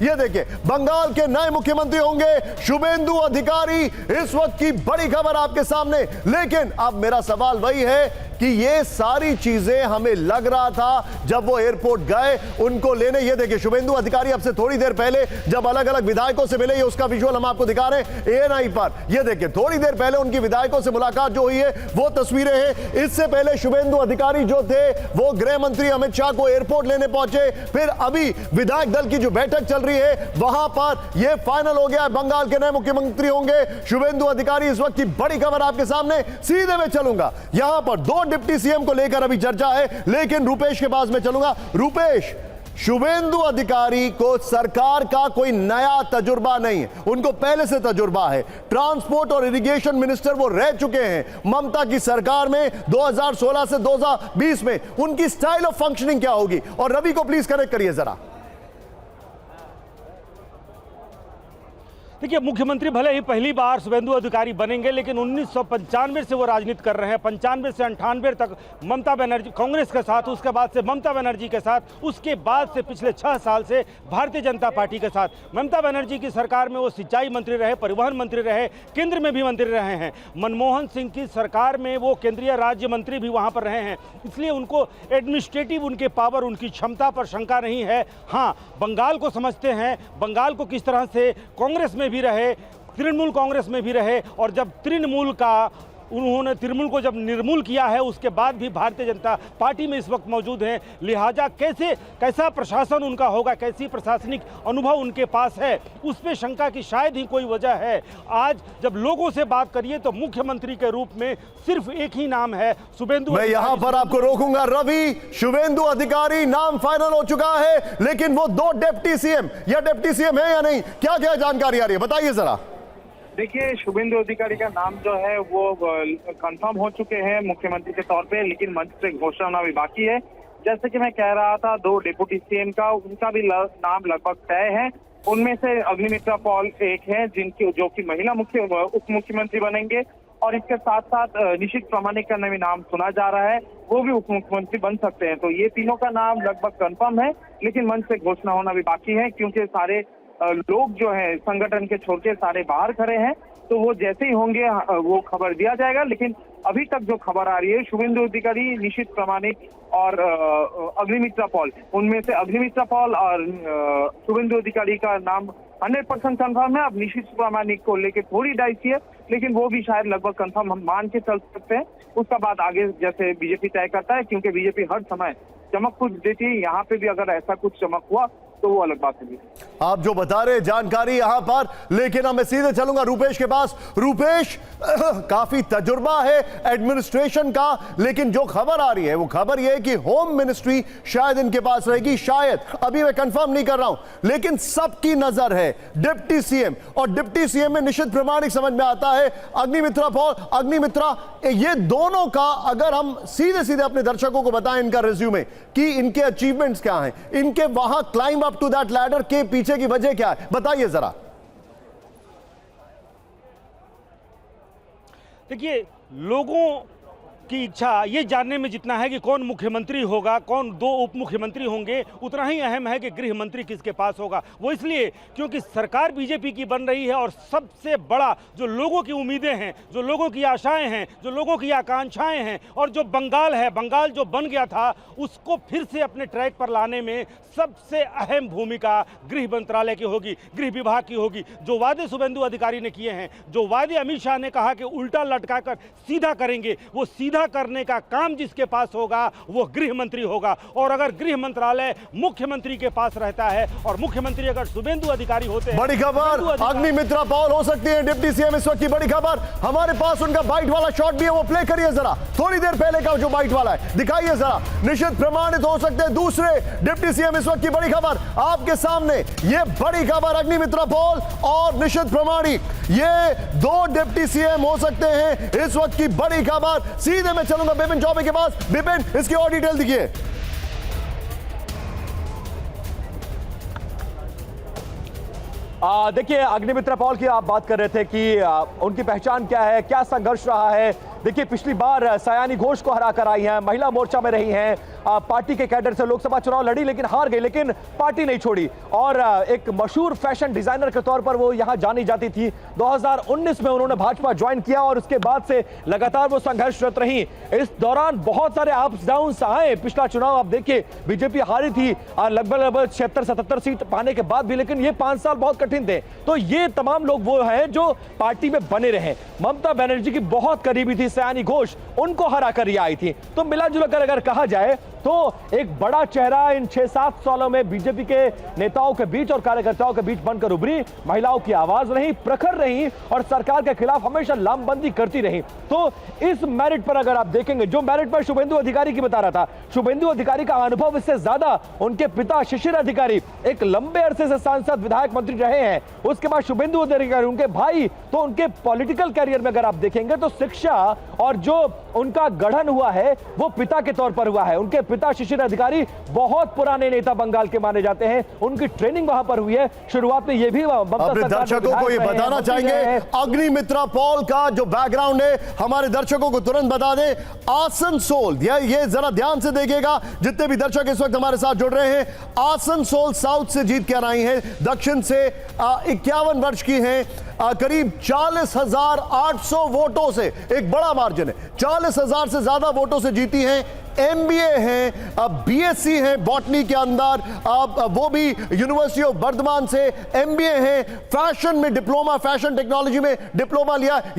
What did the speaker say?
ये देखिए, बंगाल के नए मुख्यमंत्री होंगे शुभेंदु अधिकारी, इस वक्त की बड़ी खबर आपके सामने। लेकिन अब मेरा सवाल वही है कि ये सारी चीजें हमें लग रहा था जब वो एयरपोर्ट गए उनको लेने। ये देखिए, शुभेंदु अधिकारी अब से थोड़ी देर पहले जब अलग अलग विधायकों से मिले, ये उसका विजुअल हम आपको दिखा रहे हैं एएनआई पर। ये देखिए, थोड़ी देर पहले उनकी विधायकों से मुलाकात जो हुई है वो तस्वीरें हैं। इससे पहले शुभेंदु अधिकारी जो थे वो गृह मंत्री अमित शाह को एयरपोर्ट लेने पहुंचे। फिर अभी विधायक दल की जो बैठक चल रही है वहां पर यह फाइनल हो गया है, बंगाल के नए मुख्यमंत्री होंगे शुभेंदु अधिकारी। इस वक्त की बड़ी खबर आपके सामने, सीधे में चलूंगा। यहां पर दो डिप्टी सीएम को लेकर अभी चर्चा है, लेकिन रुपेश के पास में चलूंगा। रुपेश, शुभेंदु अधिकारी को सरकार का कोई नया तजुर्बा नहीं है, उनको पहले से तजुर्बा है। ट्रांसपोर्ट और इरिगेशन मिनिस्टर वो रह चुके हैं ममता की सरकार में 2016 से 2020 में। उनकी स्टाइल ऑफ फंक्शनिंग क्या होगी? और रवि को प्लीज कनेक्ट करिए जरा। देखिए, मुख्यमंत्री भले ही पहली बार शुभेंदु अधिकारी बनेंगे, लेकिन 1995 से वो राजनीति कर रहे हैं। 95 से 98 तक ममता बनर्जी कांग्रेस के साथ, उसके बाद से ममता बनर्जी के साथ, उसके बाद से पिछले 6 साल से भारतीय जनता पार्टी के साथ। ममता बनर्जी की सरकार में वो सिंचाई मंत्री रहे, परिवहन मंत्री रहे, केंद्र में भी मंत्री रहे हैं। मनमोहन सिंह की सरकार में वो केंद्रीय राज्य मंत्री भी वहाँ पर रहे हैं, इसलिए उनको एडमिनिस्ट्रेटिव उनके पावर, उनकी क्षमता पर शंका नहीं है। हाँ, बंगाल को समझते हैं, बंगाल को किस तरह से कांग्रेस में भी रहे, तृणमूल कांग्रेस में भी रहे, और जब उन्होंने तृणमूल को जब निर्मूल किया है उसके बाद भी भारतीय जनता पार्टी में इस वक्त मौजूद हैं। लिहाजा कैसा प्रशासन उनका होगा, कैसी प्रशासनिक अनुभव उनके पास है, उस पर शंका की शायद ही कोई वजह है। आज जब लोगों से बात करिए तो मुख्यमंत्री के रूप में सिर्फ एक ही नाम है, शुभेंदु। मैं यहां पर आपको रोकूंगा रवि। शुभेंदु अधिकारी नाम फाइनल हो चुका है, लेकिन वो दो डिप्टी सीएम या डिप्टी सीएम है या नहीं, क्या क्या जानकारी आ रही है, बताइए जरा। देखिए, शुभेंदु अधिकारी का नाम जो है वो कंफर्म हो चुके हैं मुख्यमंत्री के तौर पे, लेकिन मंच से घोषणा होना भी बाकी है। जैसे कि मैं कह रहा था, दो डिप्टी सीएम का उनका भी नाम लगभग तय है। उनमें से अग्निमित्रा पॉल एक है जो कि महिला उप मुख्यमंत्री बनेंगे, और इसके साथ साथ निशित प्रामाणिक का भी नाम सुना जा रहा है, वो भी उप मुख्यमंत्री बन सकते हैं। तो ये तीनों का नाम लगभग कंफर्म है, लेकिन मंच से घोषणा होना भी बाकी है, क्योंकि सारे लोग जो है संगठन के छोड़ के सारे बाहर खड़े हैं। तो वो जैसे ही होंगे वो खबर दिया जाएगा। लेकिन अभी तक जो खबर आ रही है, शुभेंदु अधिकारी, निशित प्रामाणिक और अग्निमित्रा पॉल, उनमें से अग्निमित्रा पॉल और शुभेंदु अधिकारी का नाम 100% कंफर्म है। अब निशित प्रामाणिक को लेके थोड़ी डाइसी है, लेकिन वो भी शायद लगभग कंफर्म हम मान के चल सकते हैं। उसका बाद आगे जैसे बीजेपी तय करता है, क्योंकि बीजेपी हर समय चमक कुछ देती है। यहाँ पे भी अगर ऐसा कुछ चमक हुआ तो वो अलग बात होगी। आप जो बता रहे जानकारी यहां पर, लेकिन अब मैं सीधे चलूंगा रुपेश के पास। रुपेश, काफी तजुर्बा है एडमिनिस्ट्रेशन का, लेकिन जो खबर आ रही है वो खबर यह है कि होम मिनिस्ट्री शायद इनके पास रहेगी, शायद, अभी मैं कंफर्म नहीं कर रहा हूं। लेकिन सबकी नजर है डिप्टी सीएम, और डिप्टी सीएम में निशित प्रामाणिक समझ में आता है, अग्निमित्रा पॉल, अग्निमित्रा, ये दोनों का अगर हम सीधे सीधे अपने दर्शकों को बताएं इनका रिज्यूमे कि इनके अचीवमेंट्स क्या हैं, इनके वहां climb up to that ladder के पीछे की वजह क्या है, बताइए जरा। देखिए, लोगों की इच्छा ये जानने में जितना है कि कौन मुख्यमंत्री होगा, कौन दो उप मुख्यमंत्री होंगे, उतना ही अहम है कि गृह मंत्री किसके पास होगा। वो इसलिए क्योंकि सरकार बीजेपी की बन रही है, और सबसे बड़ा जो लोगों की उम्मीदें हैं, जो लोगों की आशाएं हैं, जो लोगों की आकांक्षाएं हैं, और जो बंगाल है, बंगाल जो बन गया था, उसको फिर से अपने ट्रैक पर लाने में सबसे अहम भूमिका गृह मंत्रालय की होगी, गृह विभाग की होगी। जो वादे शुभेंदु अधिकारी ने किए हैं, जो वादे अमित शाह ने कहा कि उल्टा लटकाकर सीधा करेंगे, वो सीधा करने का काम जिसके पास होगा वो गृह मंत्री होगा। और अगर गृह मंत्रालय मुख्यमंत्री के पास रहता है, और मुख्यमंत्री अगर शुभेंदु अधिकारी होते हैं, बड़ी खबर, अग्निमित्रा पॉल हो सकती है डिप्टी सीएम इस वक्त की बड़ी खबर। हमारे पास उनका बाइट वाला शॉट भी है, वो प्ले करिए जरा, थोड़ी देर पहले का जो बाइट वाला है दिखाइए जरा। निशित प्रमाणित हो सकते हैं दूसरे डिप्टी सीएम इस वक्त की बड़ी खबर आपके सामने। ये बड़ी खबर, अग्निमित्रा पॉल और निशित प्रामाणिक, ये दो डिप्टी सीएम हो सकते हैं इस वक्त की बड़ी खबर। सीधे मैं चलूंगा बिपिन चौबे के पास। बिपिन, इसकी और डिटेल दिखिए। देखिए, अग्निमित्रा पॉल की आप बात कर रहे थे कि उनकी पहचान क्या है, क्या संघर्ष रहा है। देखिए, पिछली बार सयानी घोष को हरा कर आई हैं, महिला मोर्चा में रही हैं, पार्टी के कैडर से लोकसभा चुनाव लड़ी, लेकिन हार गई, लेकिन पार्टी नहीं छोड़ी और एक मशहूर फैशन डिजाइनर के तौर पर वो यहां जानी जाती थी। 2019 में उन्होंने भाजपा ज्वाइन किया और उसके बाद से लगातार वो संघर्षरत रही। इस दौरान बहुत सारे अप्स डाउन्स आए। पिछला चुनाव आप देखिए, बीजेपी हारी थी लगभग 76-77 सीट पाने के बाद भी, लेकिन ये 5 साल बहुत कठिन थे। तो ये तमाम लोग वो हैं जो पार्टी में बने रहे। ममता बनर्जी की बहुत करीबी थी सयानी घोष, उनको हरा कर ये आई थी। तो मिला जुला कर अगर कहा जाए तो एक बड़ा चेहरा इन 6-7 सालों में बीजेपी के नेताओं के बीच और कार्यकर्ताओं के बीच बनकर उभरी। महिलाओं की आवाज रही, प्रखर रही और सरकार के खिलाफ हमेशा लामबंदी करती रही। तो इस मेरिट पर अगर आप देखेंगे, जो मेरिट पर शुभेंदु अधिकारी की बता रहा था, शुभेंदु अधिकारी का अनुभव इससे ज्यादा उनके पिता शिशिर अधिकारी एक लंबे अरसे से सांसद विधायक मंत्री रहे हैं। उसके बाद शुभेंदु अधिकारी उनके भाई, तो उनके पॉलिटिकल कैरियर में अगर आप देखेंगे तो शिक्षा और जो उनका गठन हुआ है वो पिता के तौर पर हुआ है। उनके पिता शिशिर अधिकारी बहुत पुराने नेता बंगाल के माने जाते हैं, उनकी ट्रेनिंग वहां पर हुई है। शुरुआत में ये भी अपने दर्शकों को ये बताना चाहेंगे, अग्निमित्रा पॉल का जो बैकग्राउंड है हमारे दर्शकों को तुरंत बता दें। आसनसोल, ये जरा ध्यान से देखिएगा जितने भी दर्शक इस वक्त हमारे साथ जुड़ रहे हैं, आसनसोल साउथ से जीत कर आई हैं, दक्षिण से 51 वर्ष की हैं, करीब 40,800 वोटों से, एक बड़ा मार्जिन है, 40,000 से ज्यादा वोटों से जीती हैं। एमबीए हैं, बीएससी है बॉटनी के अंदर, वो भी यूनिवर्सिटी ऑफ बर्धमान से, एमबीए है, फैशन में डिप्लोमा, फैशन टेक्नोलॉजी में डिप्लोमा लिया।